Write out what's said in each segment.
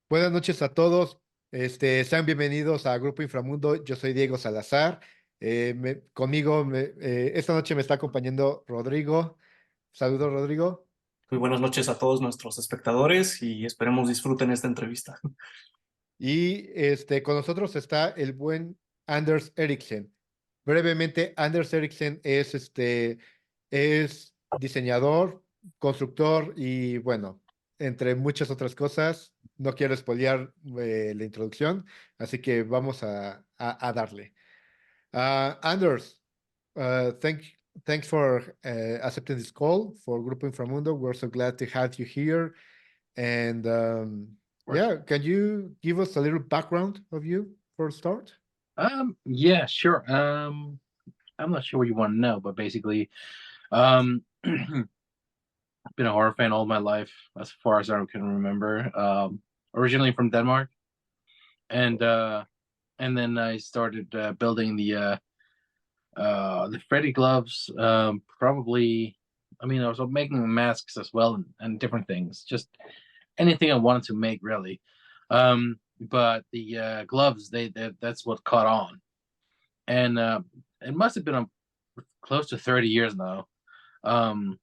Buenas noches a todos. Sean bienvenidos a Grupo Inframundo. Yo soy Diego Salazar. Conmigo esta noche me está acompañando Rodrigo. Saludos, Rodrigo. Muy buenas noches a todos nuestros espectadores y esperemos disfruten esta entrevista. Y con nosotros está el buen Anders Eriksen. Brevemente, Anders Eriksen es diseñador, constructor y bueno, entre muchas otras cosas. No quiero spoilear la introducción, así que vamos a darle. Anders, thanks for accepting this call for Grupo Inframundo. We're so glad to have you here. And Course. yeah, can you give us a little background of you for a start? Yeah, sure. I'm not sure what you want to know, but basically, I've been a horror fan all my life, as far as I can remember. Originally from Denmark, and and then I started building the Freddy gloves. Probably, I mean, I was making masks as well and different things, just anything I wanted to make, really. But the gloves, that's what caught on, and it must have been close to 30 years now,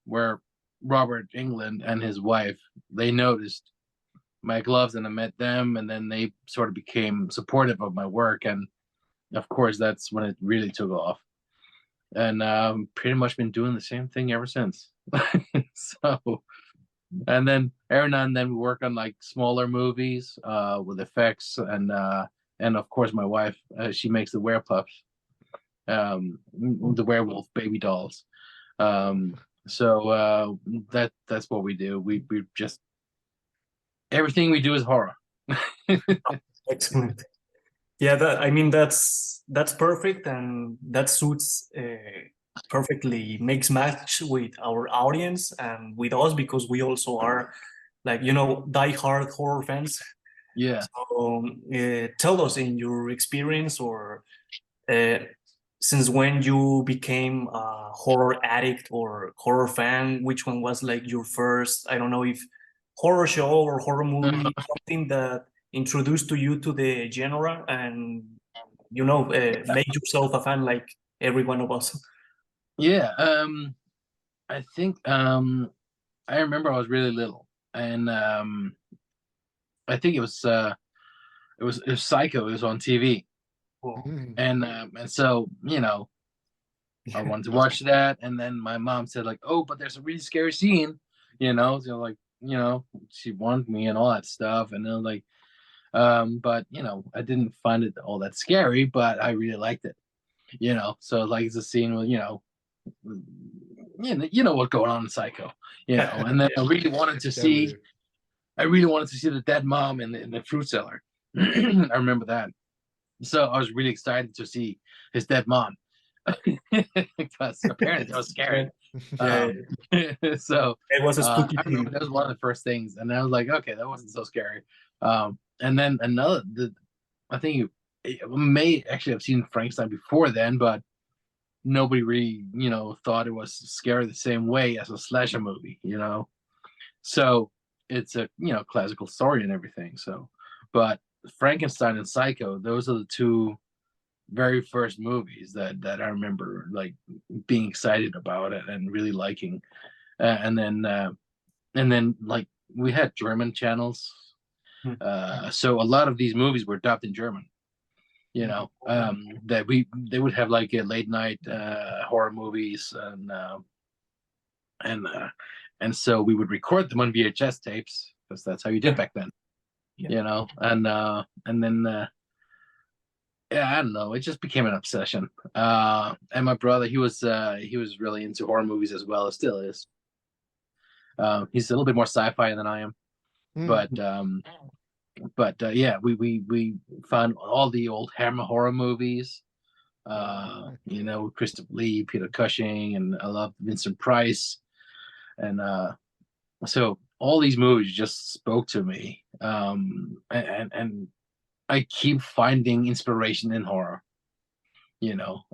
where Robert Englund and his wife, they noticed my gloves and I met them, and then they sort of became supportive of my work, and of course that's when it really took off, and pretty much been doing the same thing ever since. So, and then every now and then we work on like smaller movies with effects, and of course my wife, she makes the werepuffs, the werewolf baby dolls. So that's what we do. We just, everything we do is horror. Excellent. Yeah, I mean that's perfect, and that suits perfectly, makes match with our audience and with us because we also are, like, die-hard horror fans. Yeah. So tell us, in your experience, or uh, since when you became a horror addict or horror fan, which one was like your first, I don't know if horror show or horror movie, something that introduced to you to the genre and, made yourself a fan like every one of us. Yeah. I think I remember I was really little, and I think it was Psycho. It was on TV, Oh, Mm. and so I wanted to watch that, and then my mom said like, "Oh, but there's a really scary scene," so like she warned me and all that stuff, and then like, but I didn't find it all that scary, but I really liked it, So like it's a scene with what's going on in Psycho, and then W. I really wanted to see the dead mom in the fruit cellar. I remember that, so I was really excited to see his dead mom because apparently that was scary. yeah, Um, so it was a spooky I remember scene. that was one of the first things, and I was like, okay, that wasn't so scary. And then I think it may actually have seen Frankenstein before then, but nobody really, thought it was scary the same way as a slasher movie. So it's a classical story and everything. So, but Frankenstein and Psycho, those are the two very first movies that I remember like being excited about it and really liking. And then like we had German channels, Hmm. so a lot of these movies were dubbed in German. That they would have like a late night horror movies, and and so we would record them on VHS tapes because that's how you did Yeah, back then. yeah. And then yeah, I don't know, it just became an obsession. And my brother, he was really into horror movies as well, still is. He's a little bit more sci-fi than I am, Mm. but yeah, we found all the old Hammer horror movies. Christopher Lee, Peter Cushing, and I love Vincent Price, and so all these movies just spoke to me. And I keep finding inspiration in horror,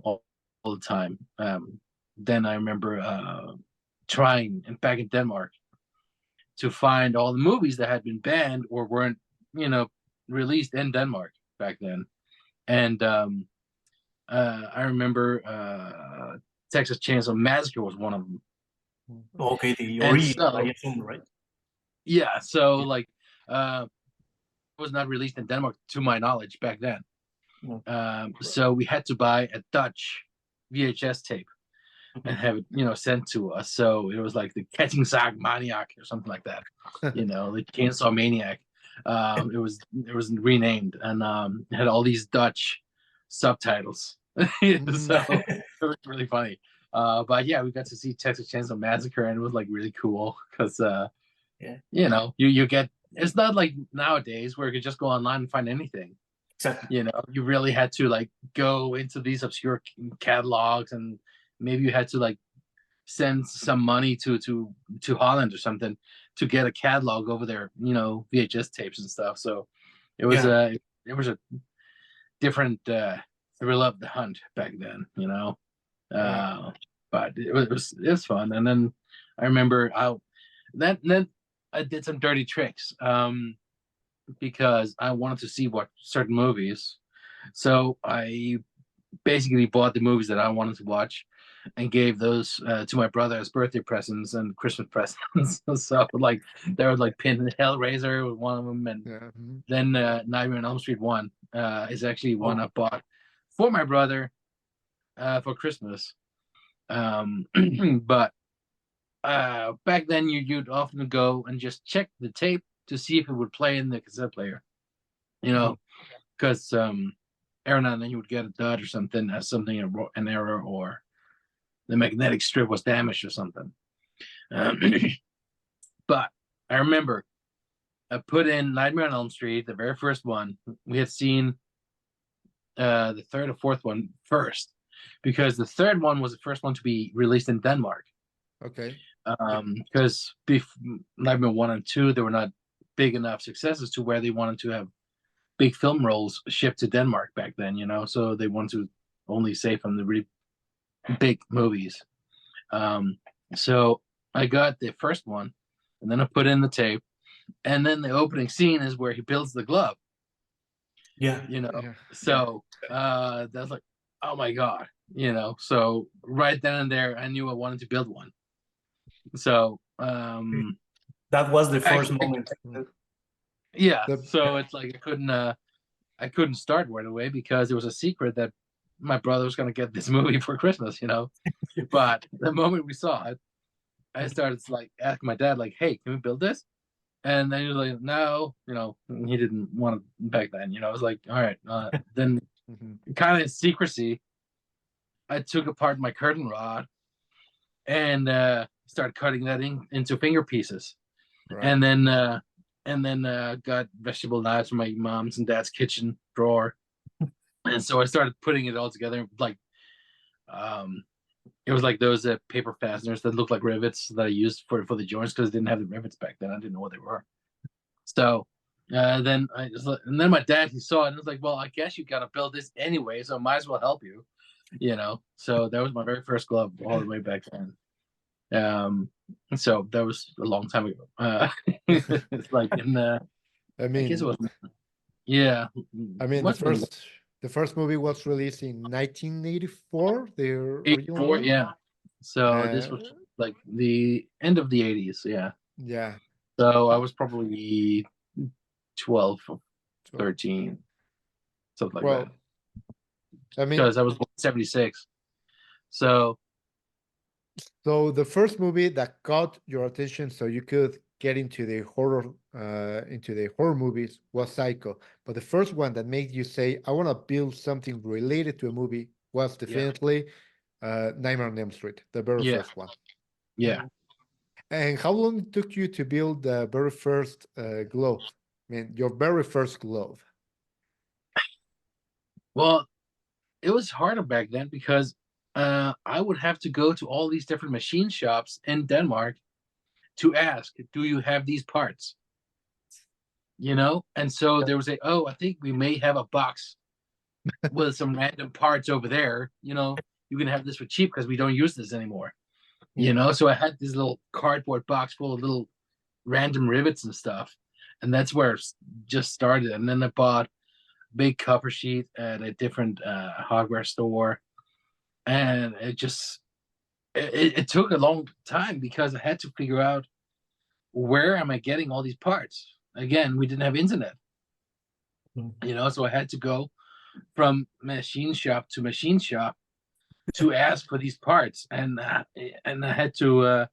all the time. Then I remember trying, and back in Denmark, to find all the movies that had been banned or weren't released in Denmark back then. And I remember Texas Chainsaw Massacre was one of them. Okay, the And original, so, I assume, right? yeah, so like it was not released in Denmark to my knowledge back then. So we had to buy a Dutch VHS tape and have it, sent to us. So it was like the Kettingzaag Maniac or something like that. The Chainsaw Maniac. It was renamed and it had all these Dutch subtitles. So it was really funny. But yeah, we got to see Texas Chainsaw Massacre and it was like really cool because you get, it's not like nowadays where you could just go online and find anything. Exactly. You really had to like go into these obscure catalogs and maybe you had to like send some money to Holland or something to get a catalog over their VHS tapes and stuff. So it was a different thrill of the hunt back then, but it was fun. And then I remember then I did some dirty tricks because I wanted to see what certain movies. So I basically bought the movies that I wanted to watch and gave those to my brother as birthday presents and Christmas presents. So like there was like Pin Hellraiser was one of them, and then Nightmare on Elm Street 1 is actually one I bought for my brother for Christmas. But back then you'd often go and just check the tape to see if it would play in the cassette player, because every now and then you would get a dud or something, as something an error or the magnetic strip was damaged or something. But I remember I put in Nightmare on Elm Street, the very first one. We had seen the third or fourth one first, because the third one was the first one to be released in Denmark. Okay. Because Nightmare 1 and 2, they were not big enough successes to where they wanted to have big film rolls shipped to Denmark back then, so they wanted to only save from the really big movies. So I got the first one, and then I put in the tape, and then the opening scene is where he builds the glove. So that's like, oh my god, so right then and there I knew I wanted to build one. So that was the first moment. So it's like I couldn't start right away because it was a secret that my brother was going to get this movie for Christmas, But the moment we saw it, I started to like ask my dad, like, hey, can we build this? And then he was like, no, he didn't want it back then, I was like, all right. Then kind of in secrecy, I took apart my curtain rod and started cutting that into finger pieces. Right. And then got vegetable knives from my mom's and dad's kitchen drawer. And so I started putting it all together. Like, it was like those paper fasteners that looked like rivets that I used for the joints because I didn't have the rivets back then. I didn't know what they were. So then my dad, he saw it and was like, well, I guess you got to build this anyway, so I might as well help you, So that was my very first glove all the way back then. So that was a long time ago. It's like in the, I guess it was, the first movie was released in 1984. The original 84, yeah. So this was like the end of the 80s, yeah. Yeah. So I was probably 12 or 13, something like that. Because I was 176. So the first movie that caught your attention so you could get into the horror movies was Psycho. But the first one that made you say, I want to build something related to a movie was definitely Nightmare on Elm Street, the very first one. Yeah. And how long it took you to build the very first glove? I mean, your very first glove. Well, it was harder back then because I would have to go to all these different machine shops in Denmark to ask, do you have these parts? And so there was I think we may have a box with some random parts over there. You can have this for cheap because we don't use this anymore. So I had this little cardboard box full of little random rivets and stuff. and that's where it just started. And then I bought big cover sheet at a different hardware store, and it took a long time because I had to figure out where am I getting all these parts. Again, we didn't have internet, so I had to go from machine shop to machine shop to ask for these parts, and I had to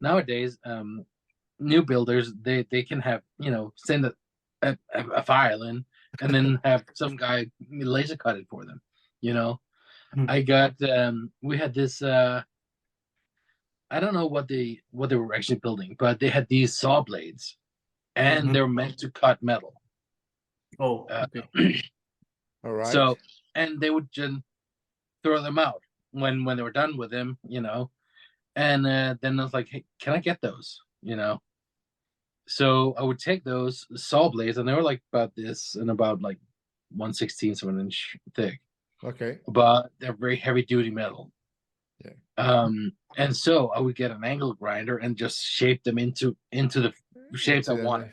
nowadays new builders, they can have send a file in and then have some guy laser cut it for them. I got we had this I don't know what they were actually building, but they had these saw blades, and they're meant to cut metal. Oh, okay. All right. So, and they would just throw them out when they were done with them, and then I was like, hey, can I get those? So I would take those saw blades, and they were like about this and about like 1/16 of an inch thick. Okay. But they're very heavy duty metal. Yeah. And so I would get an angle grinder and just shape them into the shapes I wanted.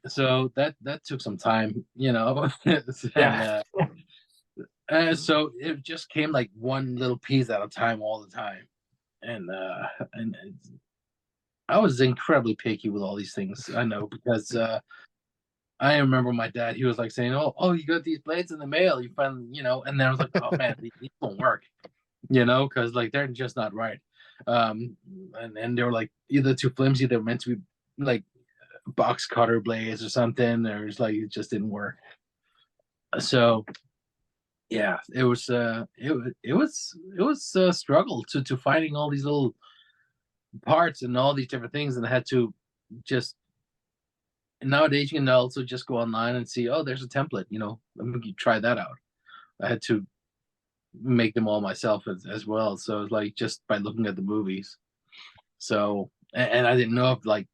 So that took some time, Yeah. So it just came like one little piece at a time all the time, and I was incredibly picky with all these things. I know, because I remember my dad, he was like saying, oh, you got these blades in the mail, you finally, and then I was like, oh man, these won't work, because like they're just not right. And they were like either too flimsy, they were meant to be like box cutter blades or something, or it's like it just didn't work. So yeah, it was a struggle to finding all these little parts and all these different things, and I had to just, nowadays you can also just go online and see, oh, there's a template, let me try that out. I had to make them all myself as well, so it's like just by looking at the movies. So, and I didn't know of like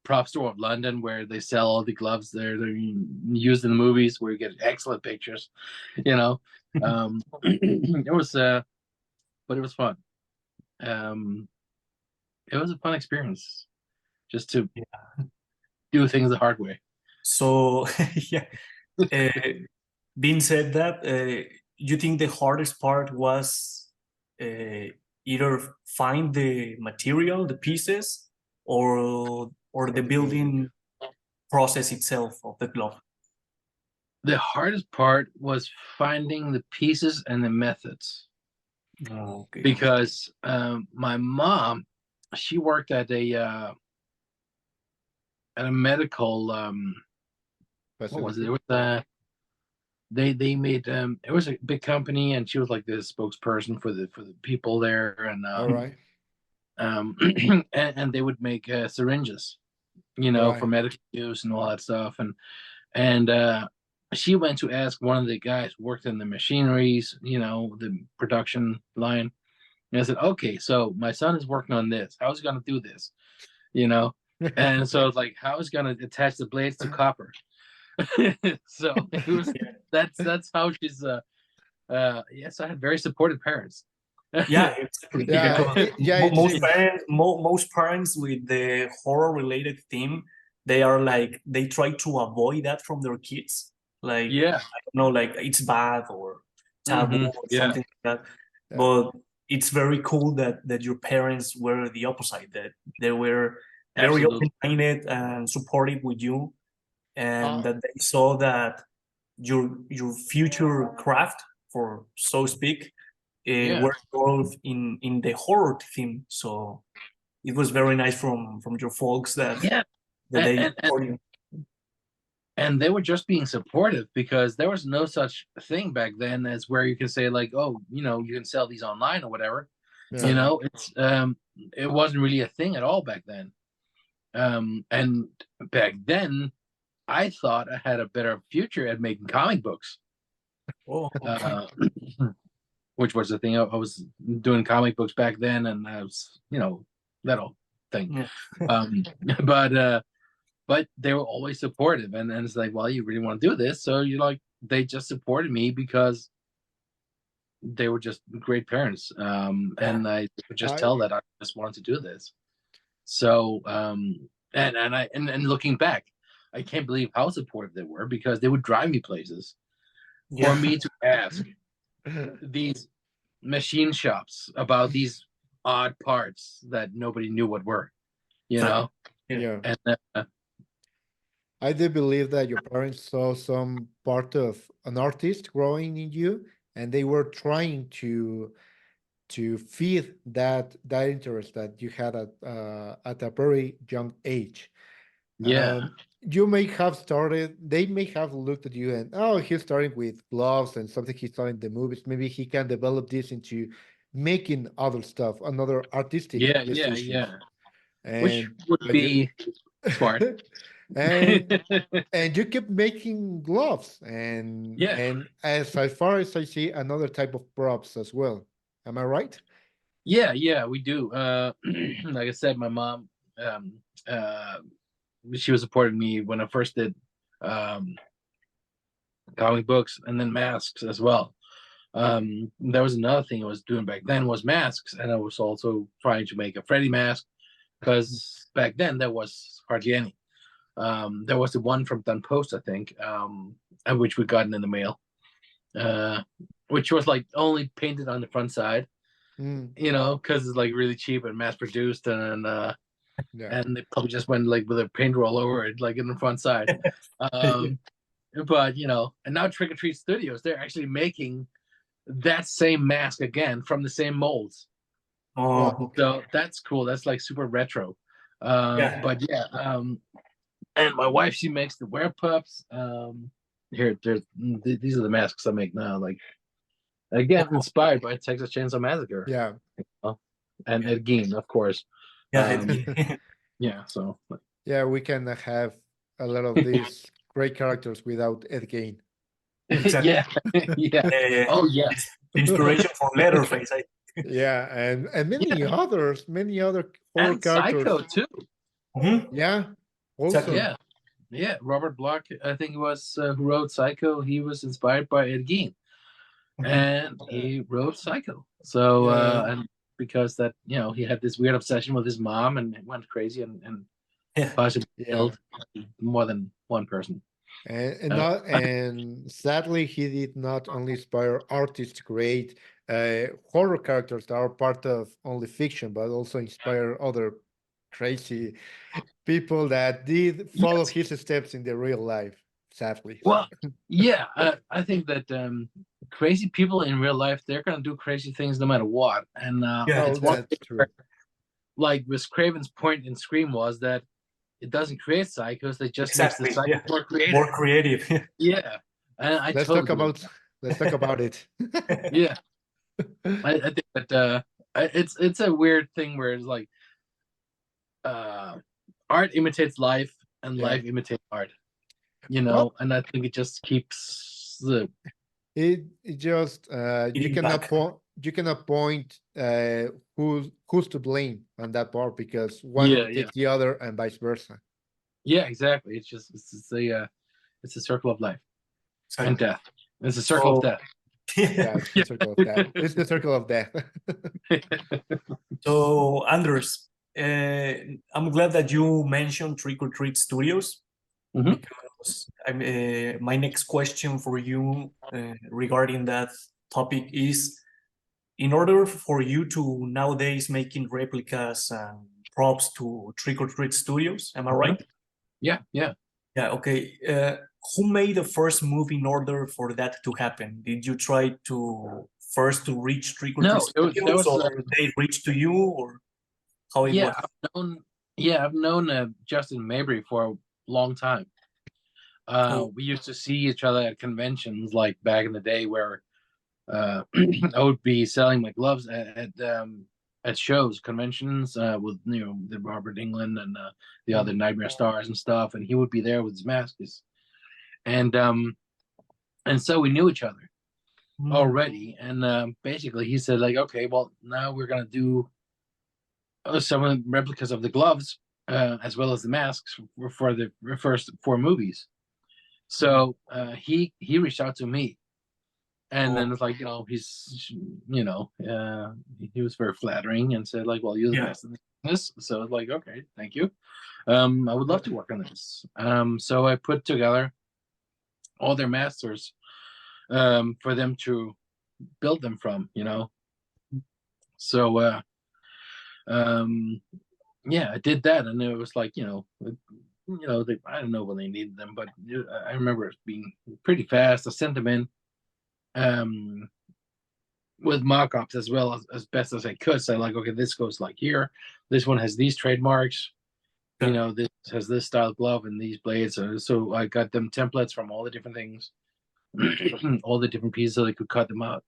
prop store of London where they sell all the gloves they're used in the movies, where you get excellent pictures. It was but it was fun. It was a fun experience just to do things the hard way. So yeah, being said that, you think the hardest part was either find the material, the pieces, or the building process itself of the glove? The hardest part was finding the pieces and the methods. Oh, okay. Because my mom, she worked at a medical what was it? It was they made it was a big company, and she was like the spokesperson for the people there, and All right. and they would make syringes, Right. for medical use and all that stuff, and she went to ask one of the guys who worked in the machineries, the production line. And I said, okay, so my son is working on this. How's he going to do this? And so it's like, how is he going to attach the blades to copper? So it was, that's how she's, yes, I had very supportive parents. Yeah, exactly. Yeah, Most parents with the horror related theme, they are like, they try to avoid that from their kids. Like, yeah, I don't know, like it's bad or taboo or something like that. Yeah. But it's very cool that your parents were the opposite, that they were very open-minded and supportive with you, and that they saw that your future craft, for so speak, were involved in the horror theme. So it was very nice from your folks that they support you. And they were just being supportive, because there was no such thing back then as where you can say like, oh, you can sell these online or whatever. Yeah. It's it wasn't really a thing at all back then. And back then I thought I had a better future at making comic books. Oh, okay. Which was the thing. I was doing comic books back then, and I was, that whole thing. Yeah. But they were always supportive, and then it's like, well, you really want to do this, so they just supported me because they were just great parents, and I could just tell that I just wanted to do this. So And looking back, I can't believe how supportive they were, because they would drive me places for me to ask these machine shops about these odd parts that nobody knew what were, you know. Yeah. And I do believe that your parents saw some part of an artist growing in you, and they were trying to feed that interest that you had at a very young age. yeah, You may have started, they may have looked at you and, oh, he's starting with gloves and something he saw in the movies. Maybe he can develop this into making other stuff, another artistic decisions. which And would but you be smart. and and you keep making gloves Yeah, and as far as I see, another type of props as well. Am I right? yeah, we do. Like I said, my mom, um, uh, she was supporting me when I first did um, comic books and then masks as well. There was another thing I was doing back then was masks, and I was also trying to make a Freddy mask, because back then there was hardly any. There was the one from Dun Post, I think, which we gotten in the mail, uh, which was like only painted on the front side, Mm, you know, because it's like really cheap and mass produced, yeah. and they probably just went like with a paint roll over it, like in the front side. Um, but you know, and now TrickrTreat Studios, they're actually making that same mask again from the same molds. Wow. Oh, okay. So that's cool. That's like super retro. Yeah. But yeah, and my wife, she makes the wear pups. These are the masks I make now. Like again, inspired by Texas Chainsaw Massacre. Yeah. Oh, and Ed Gein, of course. Yeah. Yeah, so Yeah, we can have a lot of these great characters without Ed Gein. Exactly. yeah, yeah. Uh, Oh yeah, it's inspiration for Leatherface. Yeah, and many yeah, others, many other horror and Psycho characters. too. Mhm. Yeah, Exactly. also. Yeah, yeah. Robert Bloch, I think it was who wrote Psycho. He was inspired by Ed Gein, Mhm. and he wrote Psycho. So Yeah, and because that, you know, he had this weird obsession with his mom and went crazy and Yeah. possibly yeah. killed more than one person. And Uh, not and sadly he did not only inspire artists to create horror characters that are part of only fiction, but also inspire other crazy people that did follow yes. his steps in the real life, sadly. Well, yeah. I think that crazy people in real life, they're gonna do crazy things no matter what, and Yeah. Oh, it's one that's thing true. where, like Wes Craven's point in Scream was that it doesn't create psychos; it just makes the Exactly. psycho Yeah. more creative. More creative. Yeah, and I Let's totally talk believe about let's talk about it. that. Yeah, I think that it's a weird thing where it's like uh, art imitates life and Yeah. life imitates art, you Well, know, and I think it just keeps the it just Eating back. you cannot point who's to blame on that part because one yeah, overtakes the other and vice versa. yeah, exactly. It's a circle of life and Exactly. death. It's a circle of So, death. Yeah, it's the circle of death. It's the circle of death. so Anders, I'm glad that you mentioned TrickrTreat Studios Mhm. because my next question for you regarding that topic is, in order for you to nowadays making replicas and props to TrickrTreat Studios, am I right? Yeah, yeah. Yeah, okay. Who made the first move in order for that to happen? Did you try to first to reach TrickrTreat No, there Studios, was or they reached to you, or how it yeah, was? I've known Justin Mabry for a long time. Oh, We used to see each other at conventions like back in the day where I would be selling my gloves at shows, conventions with, you know, the Robert Englund and the other Nightmare Stars and stuff, and he would be there with his masks, and so we knew each other already, and basically he said like, okay, well now we're gonna do some of the replicas of the gloves as well as the masks for the first four movies. So he reached out to me, and then oh, it's like, you know, he was very flattering and said like, well, you're the yeah. best. this. So it's like, okay, thank you. I would love to work on this. So I put together all their masters for them to build them from, So yeah, I did that, and it was like, I don't know when they needed them, but I remember it being pretty fast. I sent them in with mock-ups as well as best as I could. So like, okay, this goes like here. This one has these trademarks. This has this style glove and these blades. So I got them templates from all the different things, all the different pieces, so they could cut them out.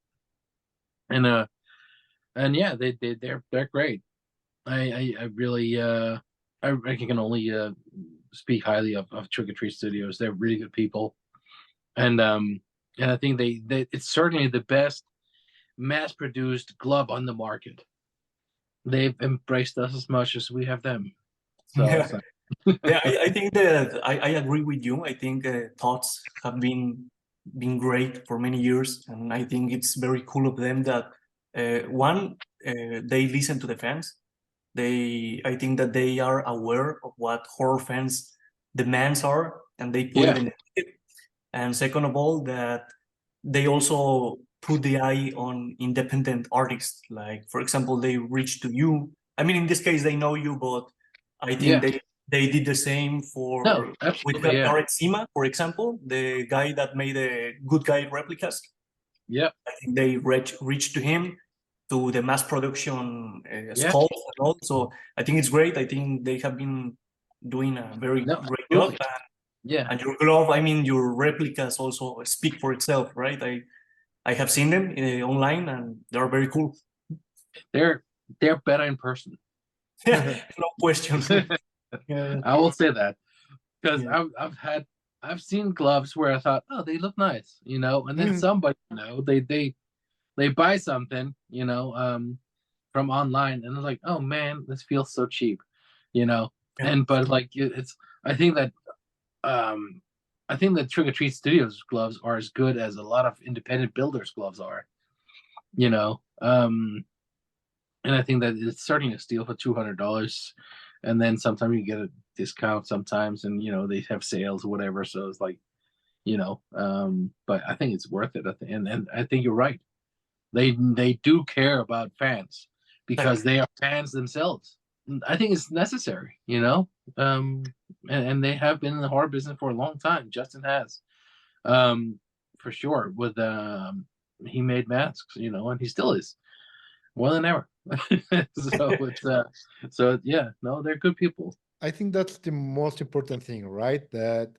And yeah, they're great. I really I can only speak highly of TrickrTreat Studios. They're really good people, and I think they it's certainly the best mass-produced glove on the market. They've embraced us as much as we have them. So, Yeah. Yeah, I think that I agree with you. I think thoughts have been great for many years, and I think it's very cool of them that one they listen to the fans. I think that they are aware of what horror fans' demands are, and they put it in the market. And second of all, that they also put the eye on independent artists. Like, for example, they reach to you. I mean, in this case, they know you, but I think they did the same with Robert Englund, for example, the guy that made the good guy replicas. Yeah, I think they reached to him, to the mass production sculpt and all. So I think it's great. I think they have been doing a very great job. And your glove, I mean, your replicas also speak for itself, right? I have seen them online, and they're very cool. They're better in person. No question. I will say that, because I've seen gloves where I thought, oh, they look nice, and then somebody, they buy something, from online, and they're like, oh man, this feels so cheap, but like I think that TrickrTreat Studios gloves are as good as a lot of independent builders gloves are, and I think that it's certainly a steal for $200, and then sometimes you get a discount sometimes, and they have sales or whatever, so it's like, but I think it's worth it, and I think you're right. They do care about fans because they are fans themselves. I think it's necessary, and they have been in the horror business for a long time. Justin has, for sure. With he made masks, and he still is, more than ever. So yeah, no, they're good people. I think that's the most important thing, right? That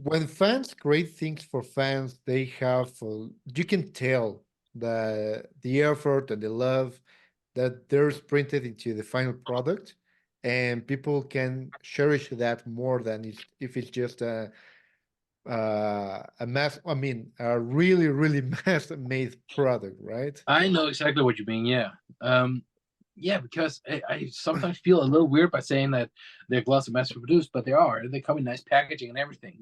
when fans create things for fans, they have you can tell the effort and the love that there's printed into the final product, and people can cherish that more than if it's just a mass. I mean, a really really mass made product, right? I know exactly what you mean. Yeah, because I sometimes feel a little weird by saying that their gloves are mass produced, but they come in nice packaging and everything,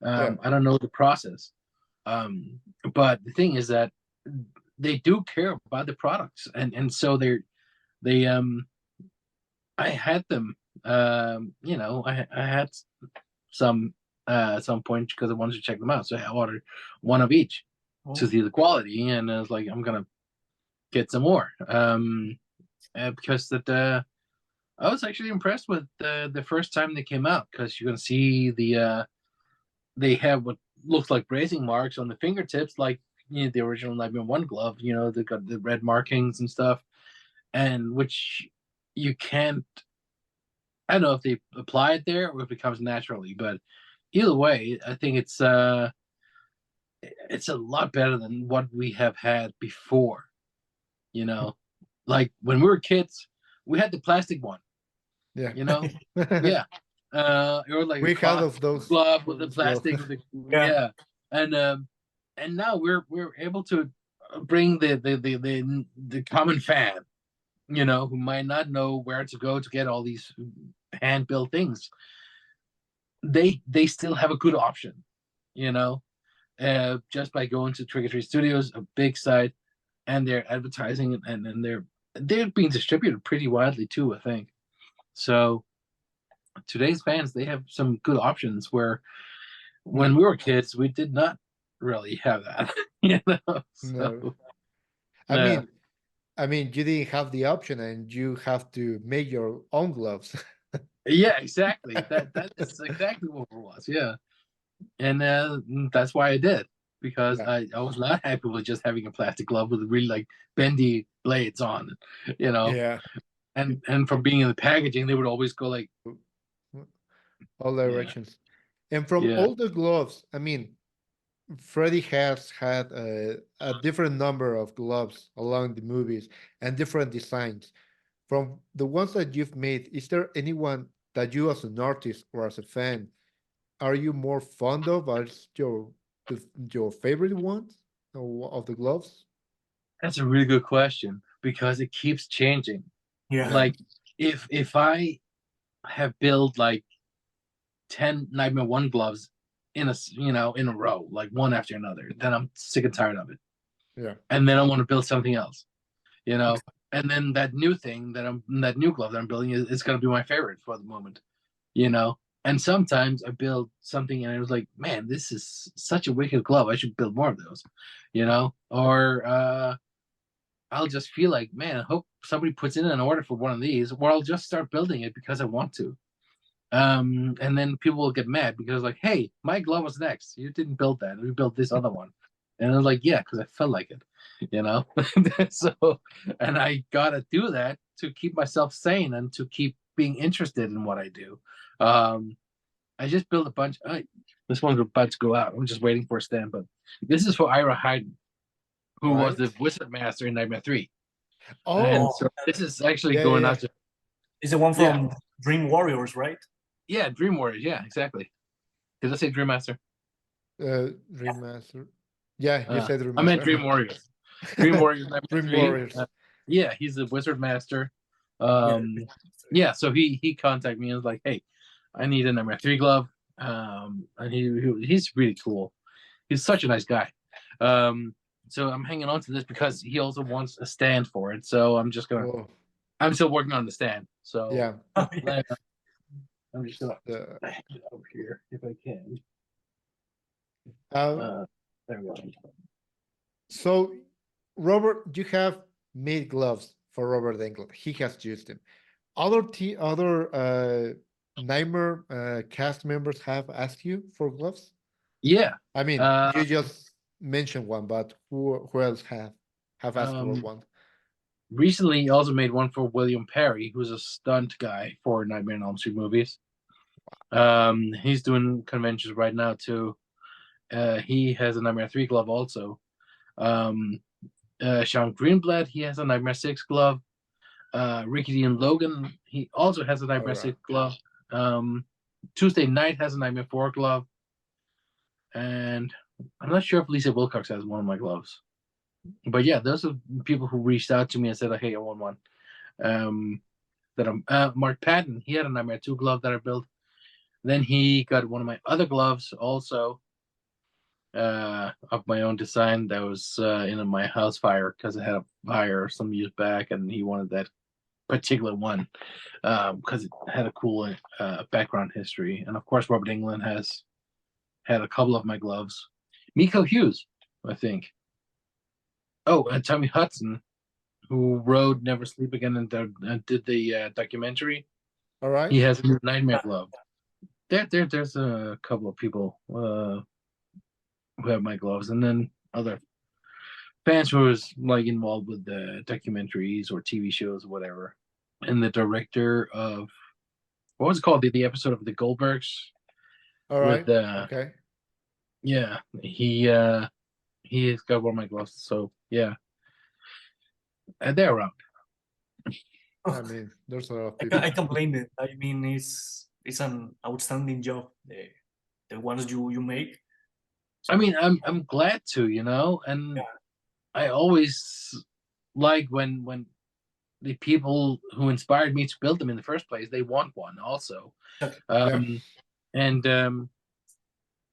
I don't know the process, but the thing is that they do care about the products, and so they I had them, I had some at some point because I wanted to check them out, so I ordered one of each to see the quality, and I was like, I'm gonna get some more, because I was actually impressed with the first time they came out, because you can see they have what looks like bracing marks on the fingertips, like the original Nightmare 1 glove. They got the red markings and stuff, and which you can't. I don't know if they apply it there or if it comes naturally, but either way, I think it's a lot better than what we have had before. Like when we were kids, we had the plastic one. Yeah. Yeah. It was like we had of those glove with the plastic. And now we're able to bring the common fan, who might not know where to go to get all these hand built things. They still have a good option, just by going to TrickrTreat Studios, a big site, and they're advertising, and they're they're being distributed pretty widely too, I think. So today's fans, they have some good options where when we were kids, we did not really have that, you know. No. So I yeah, mean, you didn't have the option, and you have to make your own gloves. yeah, exactly. That is exactly what it was. Yeah, and that's why I did, because Yeah. I was not happy with just having a plastic glove with really like bendy blades on, you know. Yeah. And from being in the packaging, they would always go like, All yeah, directions. And from yeah, all the gloves, Freddy has had a different number of gloves along the movies and different designs. From the ones that you've made, is there anyone that you, as an artist or as a fan, are you more fond of as your favorite ones of the gloves? that's a really good question because it keeps changing. Yeah. Yeah. Like if I have built like 10 Nightmare One gloves in a row, like one after another, then I'm sick and tired of it, Yeah. and then I want to build something else, you know. And then that new thing that new glove that I'm building is going to be my favorite for the moment, you know. And sometimes I build something and I was like, man, this is such a wicked glove. I should build more of those, you know. Or I'll just feel like, man, I hope somebody puts in an order for one of these, or I'll just start building it because I want to. And then people will get mad because like, hey, my glove was next. You didn't build that. We built this other one. And I was like, yeah, because I felt like it, you know. So, and I gotta do that to keep myself sane and to keep being interested in what I do. Um, I just built a bunch. This one's about to go out. I'm just waiting for a stand, but this is for Ira Hayden, who was Right. the Wizard Master in Nightmare 3. And Oh, so this is actually yeah, yeah, going yeah. out to, It's the one yeah, from Dream Warriors, right? yeah, Dream Warriors. Yeah, exactly. Did I say Dream Master? Remaster. Yeah, you said I meant Dream remaster. Warriors. Dream Warriors Nightmare Dream 3. Warriors. Yeah, he's the Wizard Master. Yeah. Yeah, so he contacted me and was like, hey, I need a Nightmare 3 glove. And he's really cool. He's such a nice guy. So I'm hanging on to this because he also wants a stand for it. So Oh, I'm still working on the stand. So yeah. Oh, yeah. I'm just gonna Uh, hang it over here if I can. uh, Uh, there we go. so, Robert, you have made gloves for Robert Englund. He has used them. Other Nightmare cast members have asked you for gloves. Yeah. You just mentioned one, but who else have asked for Um, one? Recently, he also made one for William Perry, who's a stunt guy for Nightmare on Elm Street movies. He's doing conventions right now too. He has a Nightmare 3 glove also. Um, Sean Greenblatt, he has a Nightmare 6 glove. Ricky Dean Logan, he also has a All Nightmare right. 6 glove. Tuesday Night has a Nightmare 4 glove. And I'm not sure if Lisa Wilcox has one of my gloves. But yeah, those are people who reached out to me and said, hey, I want one. That I'm Mark Patton, he had a Nightmare 2 glove that I built. Then he got one of my other gloves also of my own design that was in my house fire because I had a fire some years back and he wanted that particular one because it had a cool background history. And of course, Robert Englund has had a couple of my gloves. Miko Hughes, I think. Oh, and Tommy Hudson, who wrote Never Sleep Again and did the documentary. All right. He has a Nightmare glove. There's a couple of people who have my gloves, and then other fans who was like involved with the documentaries or TV shows or whatever. And the director of what was it called? The episode of the Goldbergs All with right. Okay. yeah, he's got one of my gloves. So yeah, and they're around. There's a lot of I people. can blame it. I mean, it's an outstanding job. The ones you make. I mean, I'm glad to, you know, and I always like when the people who inspired me to build them in the first place, they want one also. Yeah. And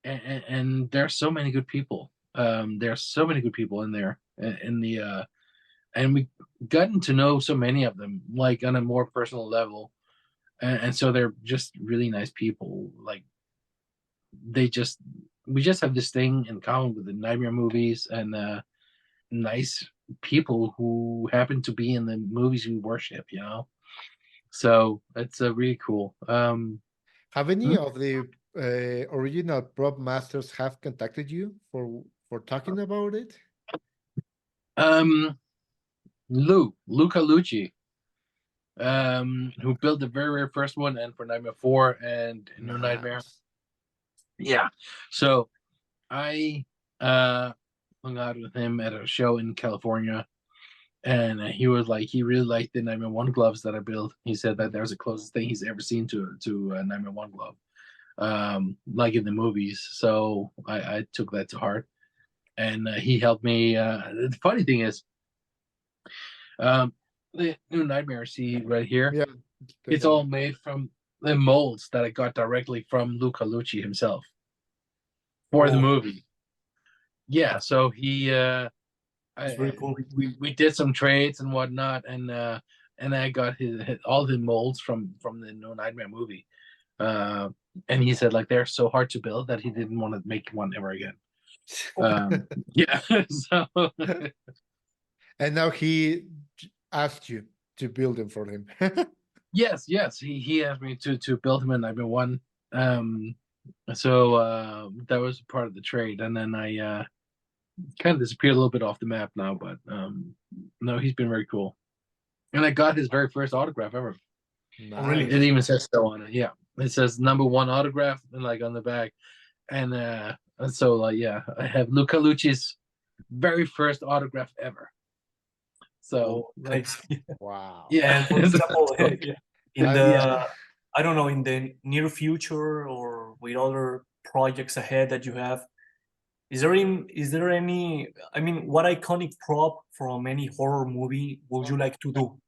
and there are so many good people. There are so many good people in there in the and we gotten to know so many of them, like on a more personal level, and so they're just really nice people. Like we just have this thing in common with the nightmare movies, and nice people who happen to be in the movies we worship. So it's really cool. Have any of the original prop masters have contacted you for talking about it? Luca Lucci, who built the very first one, and for Nightmare 4 and New Nightmare. Nice. Yeah. So I hung out with him at a show in California, and he was like, he really liked the Nightmare 1 gloves that I built. He said that that was the closest thing he's ever seen to a Nightmare 1 glove, like in the movies. So I took that to heart, and he helped me. The funny thing is, the New Nightmare, see right here, Yeah, it's all made from the molds that I got directly from Luca Lucci himself for the movie. Yeah, so he It's very cool. we did some trades and whatnot, and I got his all the molds from the No Nightmare movie, and he said like they're so hard to build that he didn't want to make one ever again. Yeah, so and now he asked you to build them for him. yes, he asked me to build him a Nightmare 1. So that was part of the trade, and then I kind of disappeared a little bit off the map now, but no, he's been very cool. And I got his very first autograph ever. Nice. Really? It even says so on it. Yeah, it says #1 autograph, and like on the back, and so like yeah, I have Luca Lucci's very first autograph ever. So like, Wow. yeah, And for example, in I the mean, I don't know, in the near future or with other projects ahead that you have, is there any, I mean, what iconic prop from any horror movie would you like to do?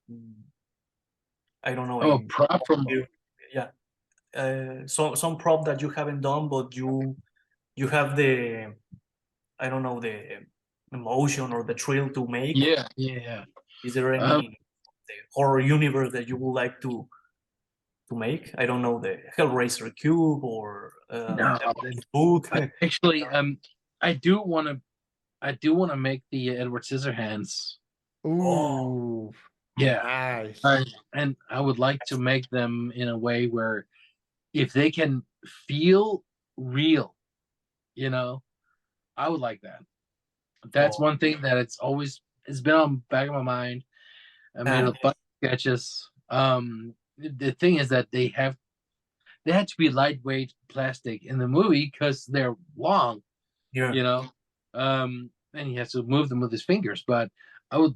I don't know. oh, prop from Yeah. Some prop that you haven't done, but you have the, I don't know, the emotion or the thrill to make. yeah. Is there any the horror universe that you would like to make? I don't know, the Hellraiser cube or No, book. actually, I do want to make the Edward Scissorhands. ooh, Yeah, nice. and I would like to make them in a way where if they can feel real, I would like that. That's one thing that it's been on the back of my mind. I made a bunch of sketches. The thing is that they had to be lightweight plastic in the movie because they're long, Yeah. and he has to move them with his fingers. But I would,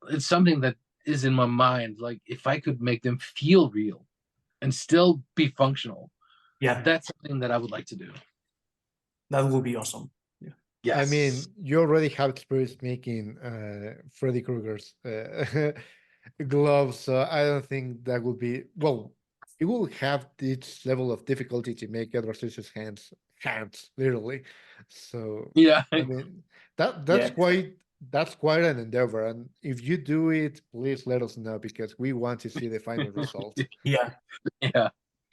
it's something that is in my mind. Like if I could make them feel real and still be functional, Yeah. that's something that I would like to do. That would be awesome. Yeah. Yes. I mean, you already have experience making Freddy Krueger's gloves, so I don't think that would be well. It will have this level of difficulty to make Edward Scissorhands hands, literally. So Yeah. I mean that's quite an endeavor. And if you do it, please let us know because we want to see the final result. Yeah. Yeah.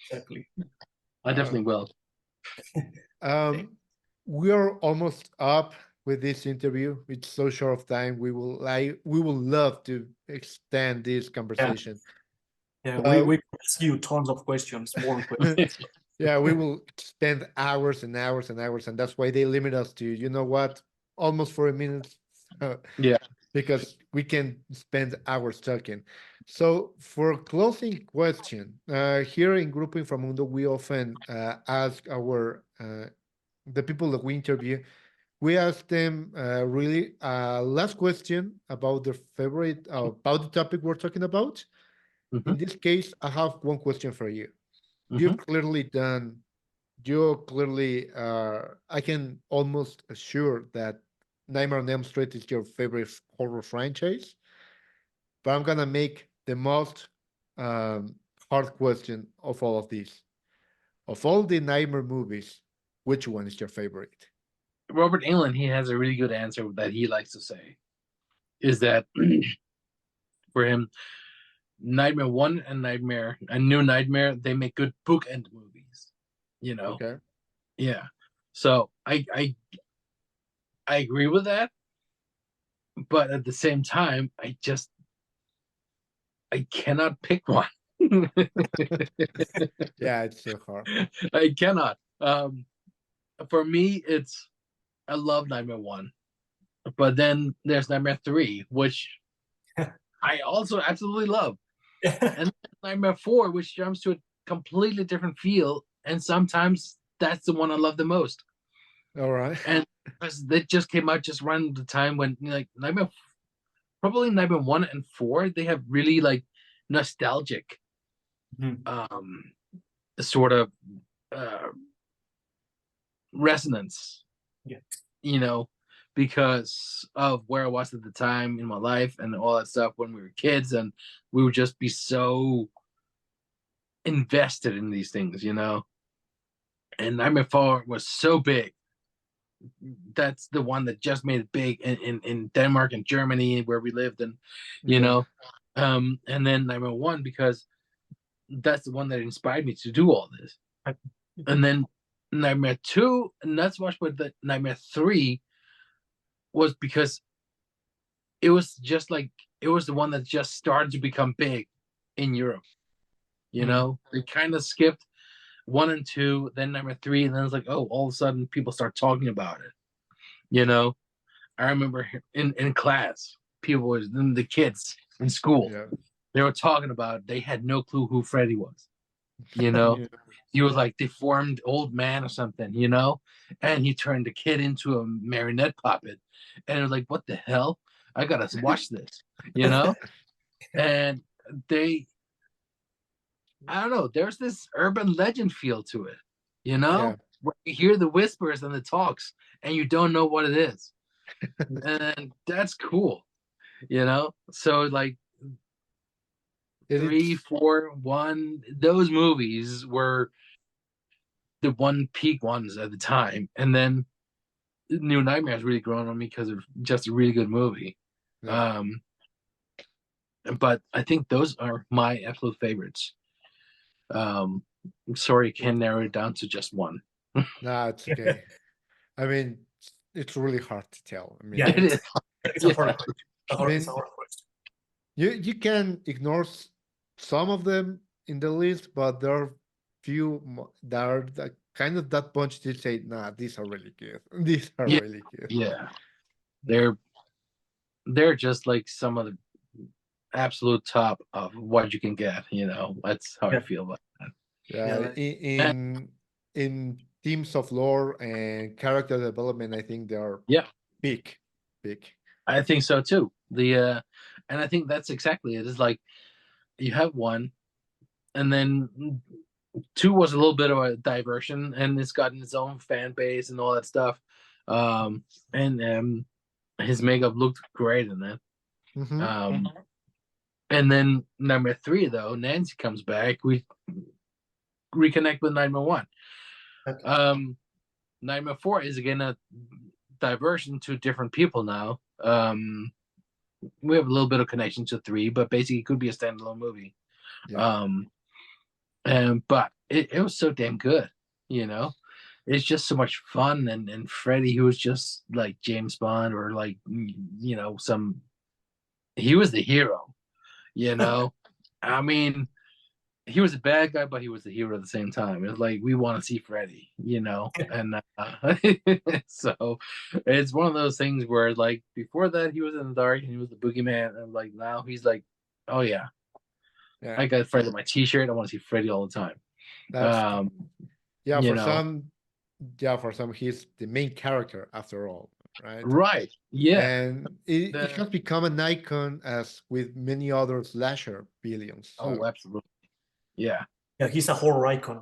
Exactly. I definitely will. We are almost up with this interview. It's so short of time. We will love to extend this conversation. Yeah, we ask you tons of questions, more questions. Yeah, we will spend hours and hours and hours, and that's why they limit us to, you know what, almost 40 minutes. Yeah. Because we can spend hours talking. So for closing question, here in Grupo Inframundo, we often ask our the people that we interview, we ask them really last question about their favorite, about the topic we're talking about. In this case, I have one question for you. You've clearly done, I can almost assure that Nightmare on Elm Street is your favorite horror franchise, but I'm gonna make the most hard question of all of these. Of all the Nightmare movies, which one is your favorite? Robert Englund, he has a really good answer that he likes to say. is that for him, Nightmare 1 and New Nightmare, they make good bookend movies. You know? Okay. Yeah. So I agree with that, but at the same time, I cannot pick one. Yeah, it's so hard. I cannot. For me, I love Nightmare 1, but then there's Nightmare 3, which I also absolutely love, and Nightmare 4, which jumps to a completely different feel, and sometimes that's the one I love the most. All right. And because they just came out just around the time when like probably Nightmare 1 and 4, they have really like nostalgic sort of resonance. Yeah. You know, because of where I was at the time in my life and all that stuff when we were kids, and we would just be so invested in these things, you know. And Nightmare 4 was so big. That's the one that just made it big in Denmark and Germany where we lived, and you know, and then Nightmare 1 because that's the one that inspired me to do all this. And then Nightmare 2, not so much, but the Nightmare 3 was because it was just like it was the one that just started to become big in Europe. You know, they kind of skipped 1 and 2, then Nightmare 3, and then it's like, oh, all of a sudden people start talking about it. You know, I remember in class, the kids in school, they were talking about, they had no clue who Freddy was. You know, he was like deformed old man or something, you know, and he turned the kid into a marionette puppet, and it was like, what the hell? I gotta watch this, you know. And I don't know, there's this urban legend feel to it, you know, where you hear the whispers and the talks and you don't know what it is. And that's cool, you know. So like 3, 4, 1, those movies were the one peak ones at the time, and then New Nightmare has really grown on me because of just a really good movie. But I think those are my absolute favorites. I'm sorry, I can't narrow it down to just one. No, it's okay. I mean, it's really hard to tell. I mean, yeah, It is. it's a hard question. you can ignore some of them in the list, but there are few that are kind of that bunch to say, nah, these are really good. These are really good. Yeah, they're just like some of the absolute top of what you can get. You know, that's how I feel about that. Yeah, in themes of lore and character development, I think they are big. I think so too. And I think that's exactly it. It's like you have 1, and then 2 was a little bit of a diversion, and it's gotten its own fan base and all that stuff. And his makeup looked great in that. And then Nightmare 3, though, Nancy comes back. We reconnect with Nightmare 1. Nightmare 4 is again a diversion to different people now. We have a little bit of connection to 3, but basically it could be a standalone movie. But it was so damn good, you know. It's just so much fun, and Freddy, who was just like James Bond or like, you know, he was the hero, you know. I mean, he was a bad guy, but he was the hero at the same time. It's like, we want to see Freddy, you know. And so it's one of those things where like before that he was in the dark and he was the boogeyman, and like now he's like, oh yeah, I got Freddy on my t-shirt, I want to see Freddy all the time. For some he's the main character after all, right? Right. Yeah. And it has become an icon as with many other slasher villains. So. Oh, absolutely. Yeah. Yeah, he's a horror icon.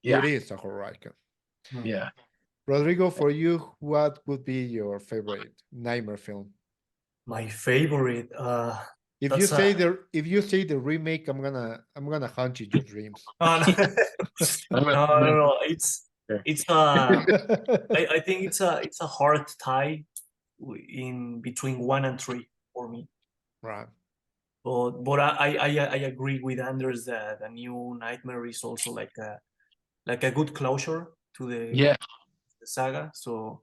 Yeah. It is a horror icon. Yeah. Rodrigo, for you, what would be your favorite nightmare film? My favorite. If you say the remake, I'm gonna haunt you your dreams. No. It's I think it's a hard tie in between 1 and 3. for me. Right. But I agree with Anders that a new Nightmare is also like a good closure to the saga. So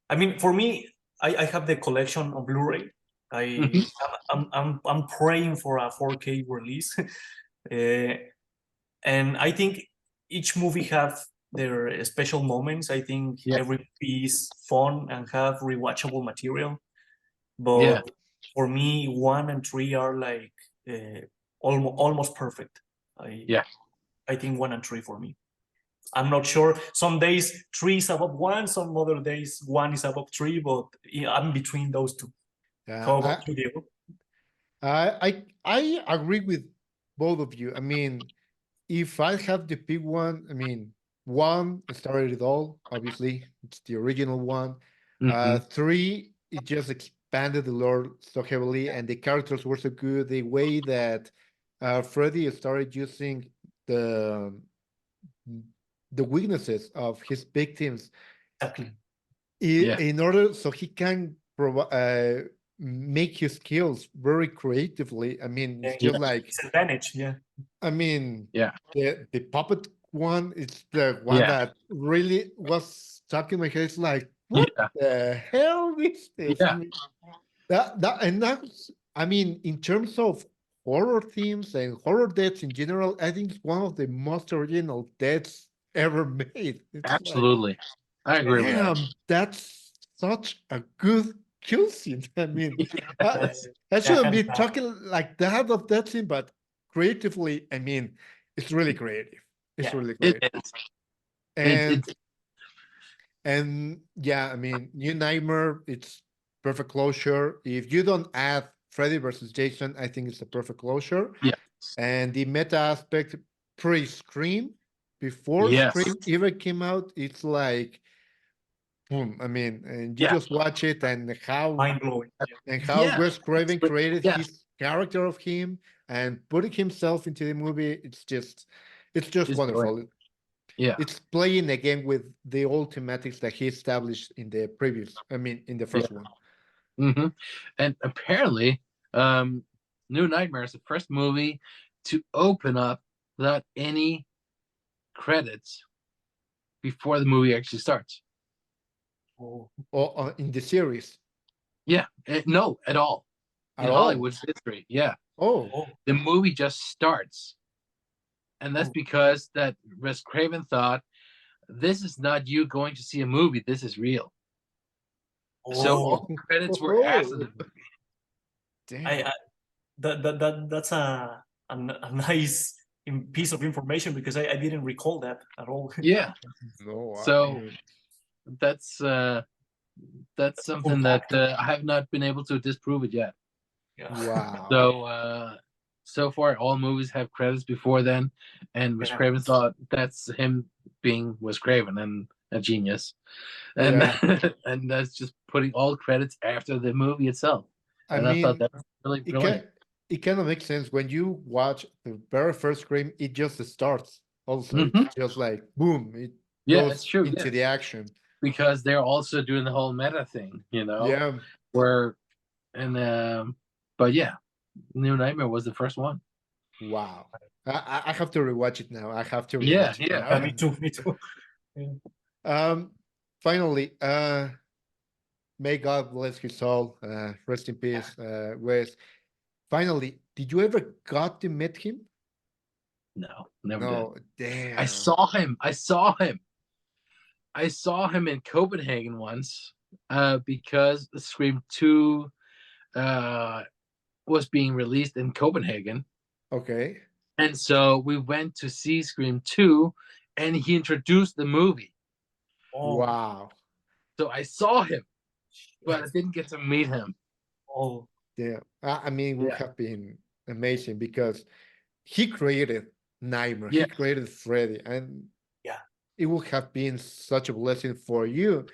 I mean, for me, I have the collection on Blu-ray. I'm praying for a 4K release, and I think each movie have their special moments. I think every piece fun and have rewatchable material. But for me, 1 and 3 are like almost perfect. I think 1 and 3 for me. I'm not sure. Some days 3 is above 1, some other days 1 is above 3, but I'm between those two. How about you, Diego? I agree with both of you. I mean, if I have to pick one, I mean, 1 started it all. Obviously, it's the original one. 3, it just expanded the lore so heavily, and the characters were so good. The way that Freddy started using the weaknesses of his victims, exactly, in order so he can make his skills very creatively. I mean, it's just like disadvantage. I mean, the puppet one, it's the one that really was stuck in my head. It's like, what the hell is this? I mean, that's, I mean, in terms of horror themes and horror deaths in general, I think it's one of the most original deaths ever made. It's absolutely, I agree with that. That's such a good kill scene. I mean, I shouldn't be talking like that of that scene, but creatively, I mean, it's really creative. It's really creative. And yeah, I mean, New Nightmare, it's perfect closure. If you don't add Freddy versus Jason, I think it's a perfect closure. And the meta aspect pre-Scream, before Scream even came out, it's like, boom. I mean, and you just watch it and how mind-blowing. And how Wes Craven created his character of him and putting himself into the movie. It's just wonderful. Great. It's playing again with the old thematics that he established in the previous, I mean, in the first one. And apparently, New Nightmare is the first movie to open up without any credits before the movie actually starts. Or in the series? No, at all. In Hollywood's history, the movie just starts, and that's because that Wes Craven thought, this is not you going to see a movie, this is real. So all the credits were after the movie. Damn. That's a nice piece of information, because I didn't recall that at all. So that's something that I have not been able to disprove it yet. Wow. So far all movies have credits before then, and Wes Craven thought that's him being Wes Craven and a genius, and and that's just putting all credits after the movie itself. I thought that was really brilliant. It kind of makes sense when you watch the very first Scream. It just starts. Also, it's just like boom. It goes into the action, because they're also doing the whole meta thing, where but New Nightmare was the first one. Wow. I have to rewatch it now. I have to rewatch it now. Me too. Finally, may God bless his soul. Rest in peace, Wes. Finally, did you ever got to meet him? No, never did. Damn. I saw him in Copenhagen once, because Scream 2 was being released in Copenhagen. Okay. And so we went to see Scream 2, and he introduced the movie. Wow. So I saw him, but I didn't get to meet him. Yeah. I mean, it would have been amazing, because he created Nightmare. He created Freddy. And it would have been such a blessing for you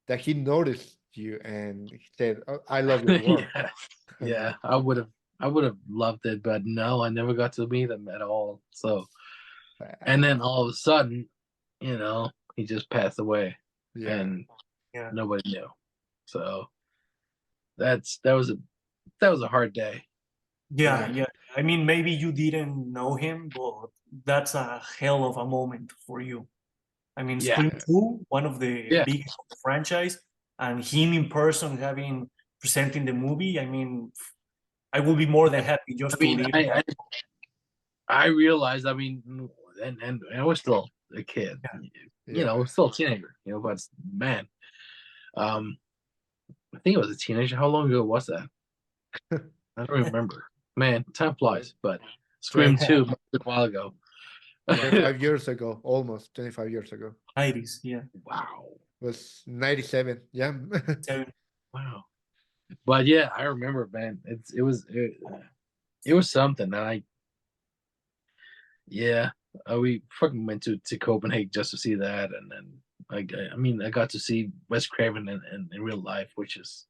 that he noticed you and he said, I love your work. I would have loved it, but no, I never got to meet him at all. So, and then all of a sudden, he just passed away, and nobody knew. So that was a that was a hard day. Yeah, Yeah. yeah. I mean, maybe you didn't know him, but that's a hell of a moment for you. I mean, Yeah. Scream 2, one of the Yeah. biggest of the franchise, and him in person having presenting the movie. I mean, I will be more than happy just I mean, to live. I realized, I mean, and I was still a kid, you know, still a teenager, you know, but man, I think it was a teenager. How long ago was that? I don't remember. Man, time flies, but Scream 2 a while ago. 25 years ago, almost 25 years ago. 90s, yeah. Wow. It was 97. Yeah. Wow. But yeah, I remember, man. It was something that we fucking went to Copenhagen just to see that, and then I mean I got to see Wes Craven in real life, which is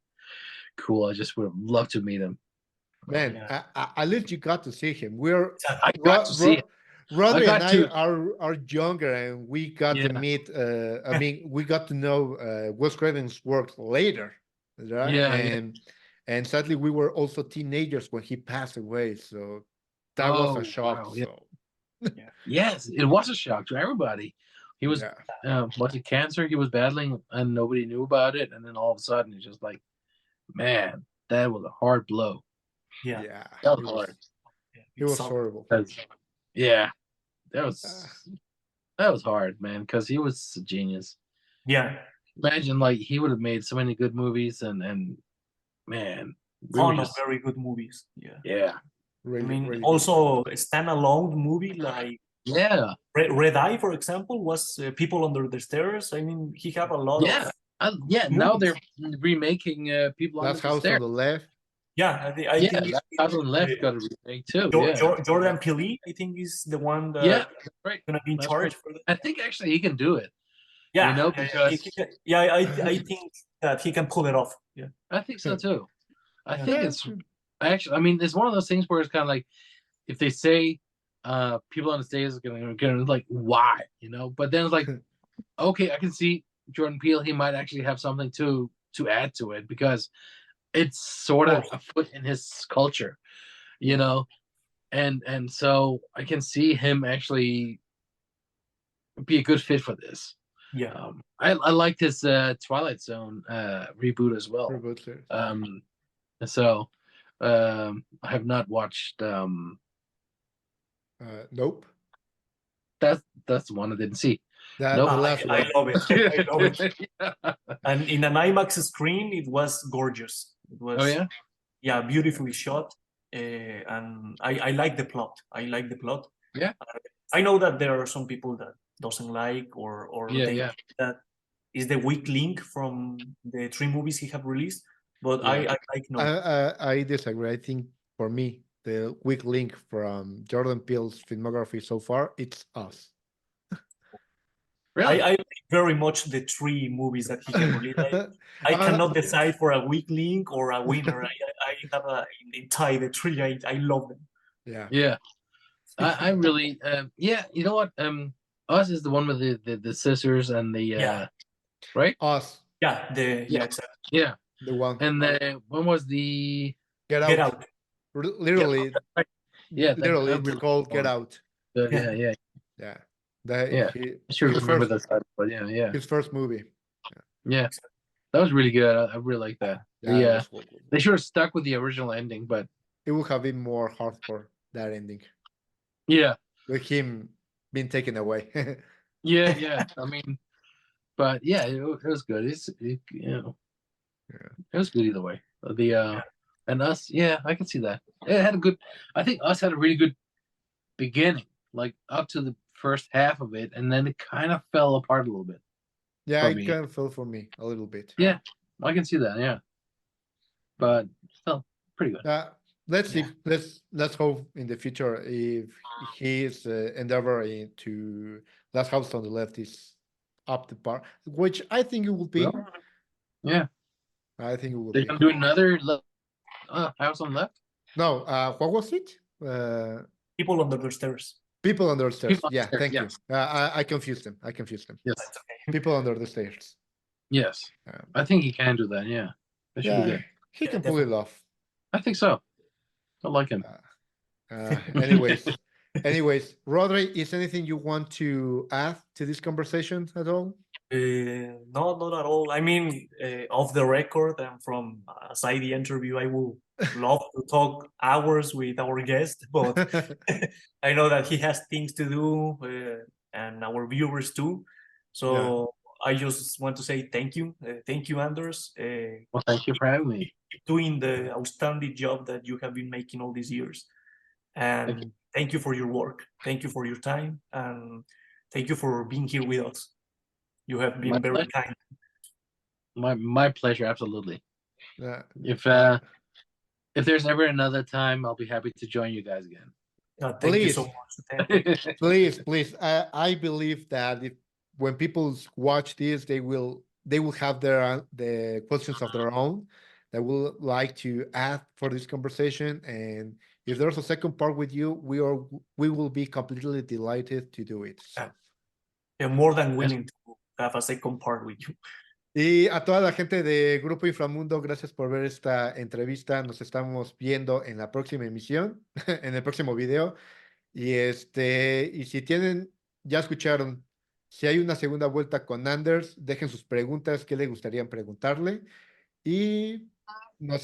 cool. I just would have loved to meet him. Man, at least you got to see him. I got to see him. Rodney and I are younger, and we got to Yeah. meet. I mean, we got to know Wes Craven's work later, right? Yeah, and sadly, we were also teenagers when he passed away. So that was a shock. Wow, yeah. So Yes, it was a shock to everybody. He was yeah. was it cancer he was battling, and nobody knew about it, and then all of a sudden it's just like, man, that was a hard blow. Yeah. That was hard. It was horrible. Yeah, that was hard, man, because he was a genius. Yeah. Imagine like he would have made so many good movies, and man, Ton of very good movies. Yeah. Yeah. Really, I mean, really also a standalone movie like Red Eye, for example, was People Under the Stairs. I mean, he had a lot of now they're remaking People Under the House Stairs. on the Left. Yeah, I think that House on the Left got a remake too. Jordan Peele, I think, is the one that gonna be in charge for that. I think actually he can do it. Yeah, you know, because I think that he can pull it off. Yeah, I think so too. I think it's actually. I mean, it's one of those things where it's kind of like if they say People on the Stage is gonna like why, you know, but then it's like okay, I can see Jordan Peele. He might actually have something to add to it because it's sort of a foot in his culture, you know, and so I can see him actually be a good fit for this. Yeah, I liked his Twilight Zone reboot as well. So I have not watched. Nope. That's the one I didn't see. I love it. I love it. And in an IMAX screen, it was gorgeous. It was beautifully shot, and I like the plot. Yeah, I know that there are some people that doesn't like or think that is the weak link from the 3 movies he have released, but I like no. I disagree. I think for me the weak link from Jordan Peele's filmography so far, it's Us. Really? I like very much the 3 movies that he can release. I cannot decide for a weak link or a winner. I have in tie the 3. I love them. Yeah. I really you know what? Us is the one with the scissors and the right? Us. Exactly. Yeah. The one. And the one was the Get Out. Literally. Literally, it's called Get Out. Yeah. I sure remember that title, but his first movie. Yeah, that was really good. I really like that. They should have stuck with the original ending, but it would have been more hardcore, that ending. Yeah, with him being taken away. yeah. I mean, but yeah, it was good. It was good either way. And Us, I can see that. It had a good. I think Us had a really good beginning, like up to the first half of it, and then it kind of fell apart a little bit. Yeah, it kind of fell for me a little bit. Yeah, I can see that. Yeah, but still pretty good. Let's see. Let's hope in the future if his endeavor into Last House on the Left is up to par, which I think it will be. Well, yeah, I think it will be. They're gonna do another House on the Left. No, what was it? People Under the Stairs. People Under the Stairs. Thank you. I confused them. Yes. People Under the Stairs. Yes. I think he can do that. Yeah. That should be good. He can pull it off. I think so. I like him. Anyways, Rodri, is anything you want to add to this conversation at all? No, not at all. I mean, off the record and from aside the interview, I will love to talk hours with our guest, but I know that he has things to do and our viewers too. So I just want to say thank you. Thank you, Anders. Well, thank you for having me. Keep doing the outstanding job that you have been making all these years. And thank you for your work. Thank you for your time. And thank you for being here with us. You have been very kind. My pleasure, absolutely. If there's ever another time, I'll be happy to join you guys again. Thank you so much. Please. I believe that when people watch this, they will have the questions of their own that will like to add for this conversation. And if there's a second part with you, we will be completely delighted to do it. So. Yeah, more than willing to have a second part with you. Y a toda la gente de Grupo Inframundo, gracias por ver esta entrevista. Nos estamos viendo en la próxima emisión, en el próximo video. Y si tienen, ya escucharon, si hay una segunda vuelta con Anders, dejen sus preguntas, qué le gustaría preguntarle. Y nos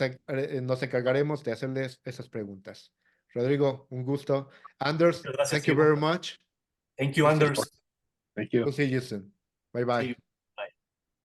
encargaremos de hacerles esas preguntas. Rodrigo, un gusto. Anders, Gracias, thank you very much. Thank you, Anders. Thank you. We'll see you soon. Bye-bye.